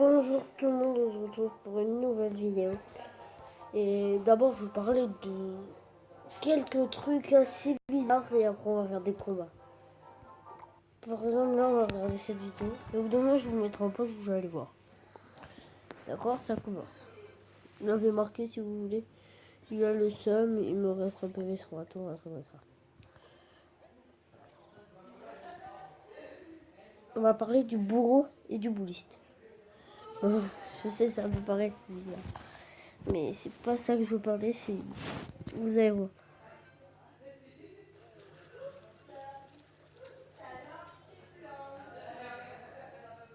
Bonjour tout le monde, on se retrouve pour une nouvelle vidéo. Et d'abord, je vais parler de quelques trucs assez bizarres et après on va faire des combats. Par exemple, là, on va regarder cette vidéo. Et au bout d'un moment, je vous mettrai en pause, vous allez voir. D'accord, ça commence. Vous l'avez marqué si vous voulez. Il a le seum, il me reste un PV sur un tour, un truc comme ça. On va parler du bourreau et du bouliste. Je sais, ça peut paraître bizarre. Mais c'est pas ça que je veux parler, c'est... Vous allez voir.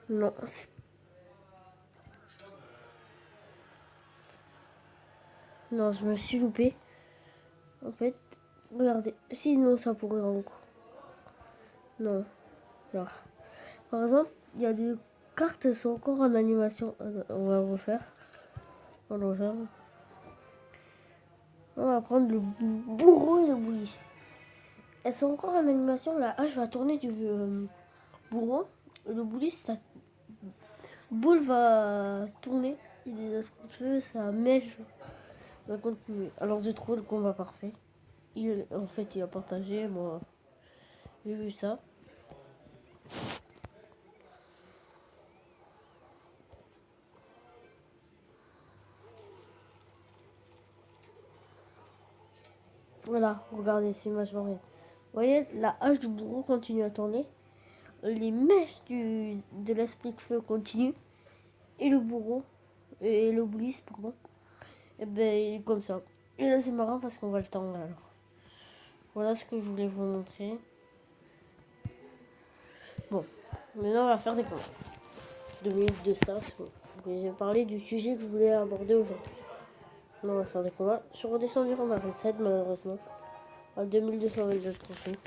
Non, non, je me suis loupé. En fait, regardez. Sinon, ça pourrait encore. Non. Alors, par exemple, il y a des cartes, elles sont encore en animation. On va refaire. On va refaire. On va prendre le bourreau et le bouliste. Elles sont encore en animation. La hache va tourner du bourreau. Et le bouliste, sa boule va tourner. Il y a des esprits de feu, sa mèche va continuer. Alors, j'ai trouvé le combat parfait. En fait, il a partagé. Moi, j'ai vu ça. Voilà, regardez, c'est vachement bien. Vous voyez, la hache du bourreau continue à tourner. Les mèches de l'esprit de feu continuent. Et le bourreau, et le bouliste, pardon, et ben il est comme ça. Et là, c'est marrant parce qu'on voit le temps alors. Voilà ce que je voulais vous montrer. Bon, maintenant on va faire des combats. 2 minutes de ça, c'est bon. J'ai parlé du sujet que je voulais aborder aujourd'hui. Maintenant, on va faire des combats. Je suis redescendu en 27 malheureusement. À 2222 trophées.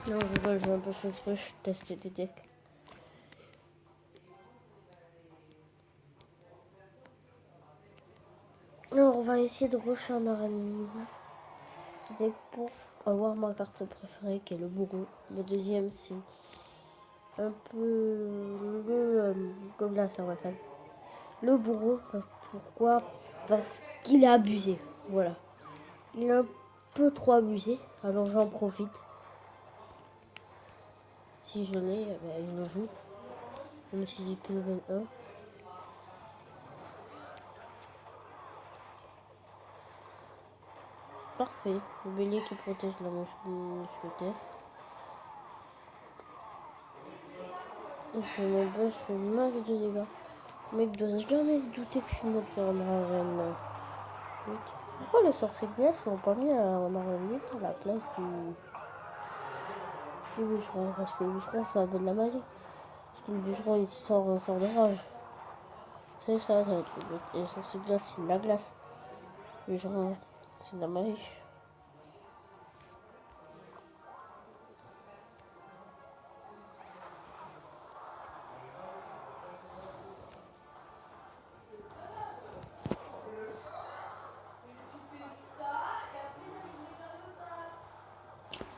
Non, je rigole, j'ai un peu fait exprès, je testais des decks. Alors, on va essayer de rusher en arène 9. C'était pour avoir ma carte préférée qui est le bourreau. Le deuxième, c'est un peu comme là, ça va faire. Le bourreau, pourquoi? Parce qu'il a abusé. Voilà. Il a un peu trop abusé, alors j'en profite. Si je l'ai, je le joue. Je me suis dit que level 1. Parfait. Le bélier qui protège la mousquetaire. Et je me bats, je fais max de dégâts. Le mec doit jamais se douter que je suis monté en arène 8. Pourquoi les sorciers de glace sont pas mis en arène 8 à la place du bûcheron? Parce que le bûcheron, ça a de la magie. Parce que le bûcheron, il sort un sort de rage. C'est ça, le truc. Et les sorciers de glace, c'est de la glace. Le bûcheron, c'est de la magie.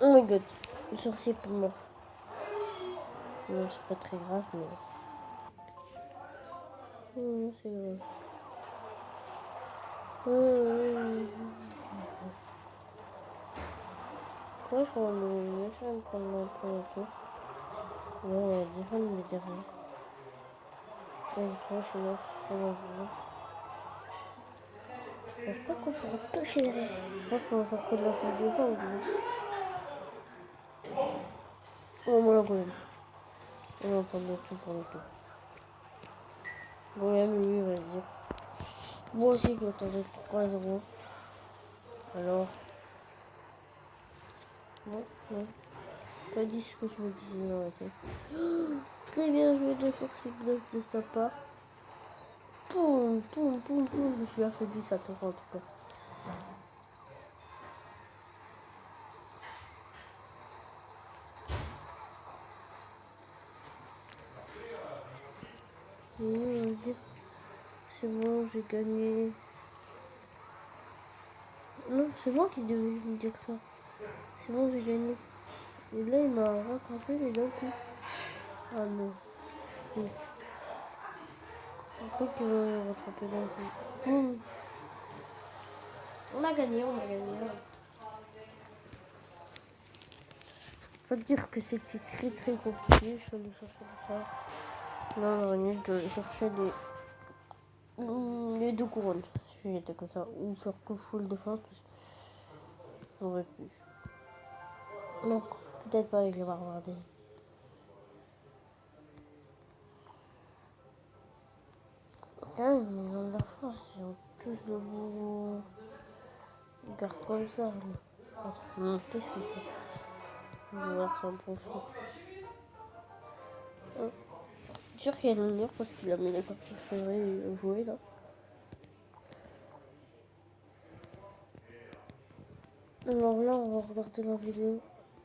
Oh my god, le sorcier est mort. Non, c'est pas très grave, mais... Non, c'est grave. Pourquoi je prends le méchant prendre un peu le tour? Non, on va défendre les terrains. Je suis là, je pense pas qu'on pourra toucher derrière. Je pense qu'on va faire que de la faute de fin. Oh, moi la golem. On va prendre le tout pour le tout. Golem, lui, il va dire. Moi aussi, je m'attendais 3-0. Alors. Non, non. Pas dit ce que je me disais dans la tête. Oh, très bien joué de sorcier glace de sa part. Poum, poum, poum, poum. Je lui ai affaibli sa tour en tout cas. Oui, on va dire. C'est bon, j'ai gagné. Non, c'est moi qui devais me dire ça. C'est bon, j'ai gagné. Et là, il m'a rattrapé, mais d'un coup. Ah non. Oui. Je crois qu'il va rattraper d'un coup. On a gagné, on a gagné. Je peux pas te dire que c'était très compliqué. Je suis allé chercher des cartes. Là, on aurait mieux de chercher les deux couronnes. Si j'étais comme ça. Ou faire que full défense parce que j'aurais pu. Non, peut-être pas avec les barbares. Là, ils ont de la chance. Ils ont plus de beaux gardes comme ça. Qu'est-ce qu'il fait? Il va voir son profil. Je suis sûr qu'il y a le mur parce qu'il a mis les cartes préférées jouer là. Alors là, on va regarder la vidéo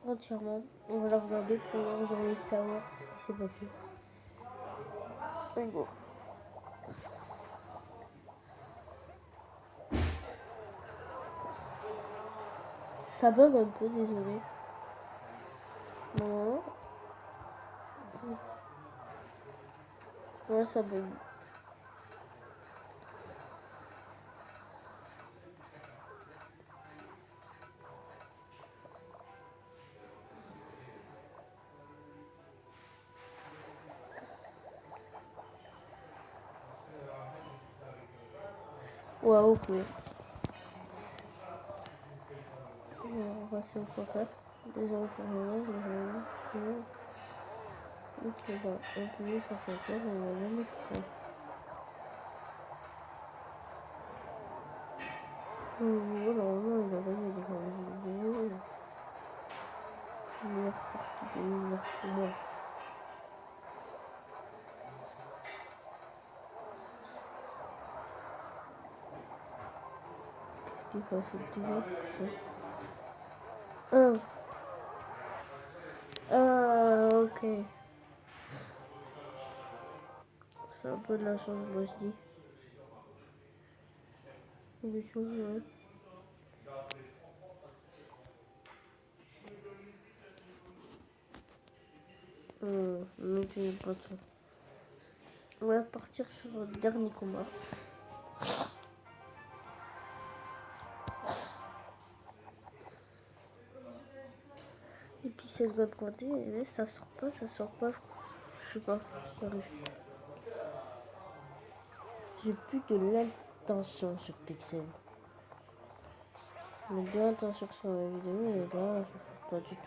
entièrement. On va la regarder pour avoir envie de savoir ce qui s'est passé. Et bon. Ça bug un peu, désolé. Non. Ouais, ça bug. Ouais, ok. On va passer au x4. Désolé pour le donc on va appuyer sur cette case, on va même faire. Normalement il a gagné des vidéos. Meilleure partie de l'univers pour moi. Qu'est-ce qu'il passe déjà pour ça? Ok. C'est un peu de la chance, moi je dis. Des choses, ouais. Mais tu pas ça. On va partir sur le dernier combat. Et puis c'est le même côté, et ça sort pas, je sais pas. J'ai plus de l'intention sur Pixel. Mais de l'intention sur la vidéo, et là, je pas du tout.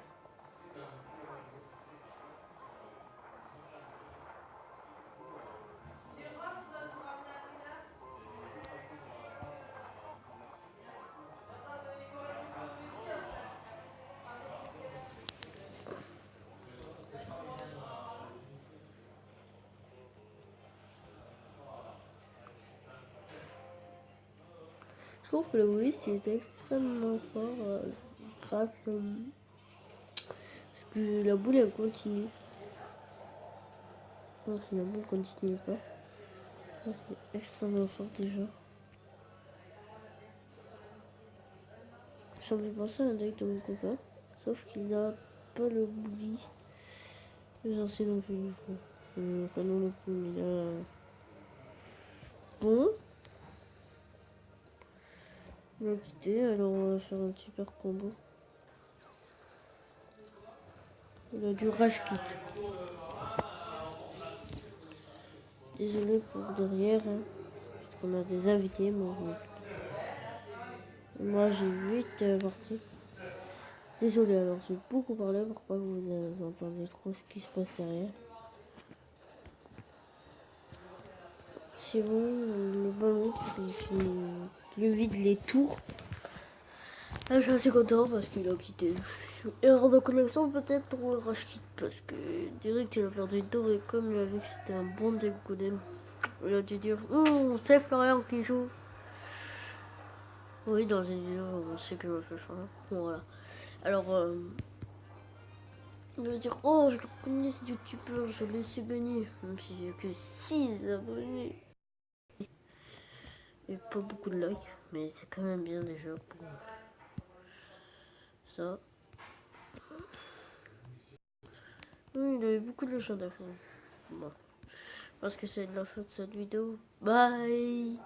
Je trouve que le Wii est extrêmement fort grâce parce que la boule elle continue. Non, si la boule continue pas, c'est extrêmement fort déjà. Ça me fait penser à un deck de mon copain, sauf qu'il a pas le bouliste. Les anciens non plus, pas non plus, mais là. Bon. On va quitter, alors on va faire un super combo. Il a du rage kit. Désolé pour derrière, hein, parce qu'on a des invités, moi j'ai 8 parties. Désolé, alors j'ai beaucoup parlé pour pas que vous entendiez trop ce qui se passe derrière. C'est bon, le ballon qui vide les tours. Là, je suis assez content parce qu'il a quitté. Erreur de connexion peut-être ou rage kit parce que direct il a perdu une tour et comme il a vu que c'était un bon deck Golem, il a dû dire c'est Florian qui joue. Oui, dans une vidéo, on sait que je fais ça. Voilà. Alors, il va dire je le connais ce youtubeur, je l'ai laissé gagner. Même si j'ai que 6 abonnés. Et pas beaucoup de likes, mais c'est quand même bien déjà pour ça. Oui, il avait beaucoup de choses à faire. Bon. Parce que c'est de la fin de cette vidéo. Bye.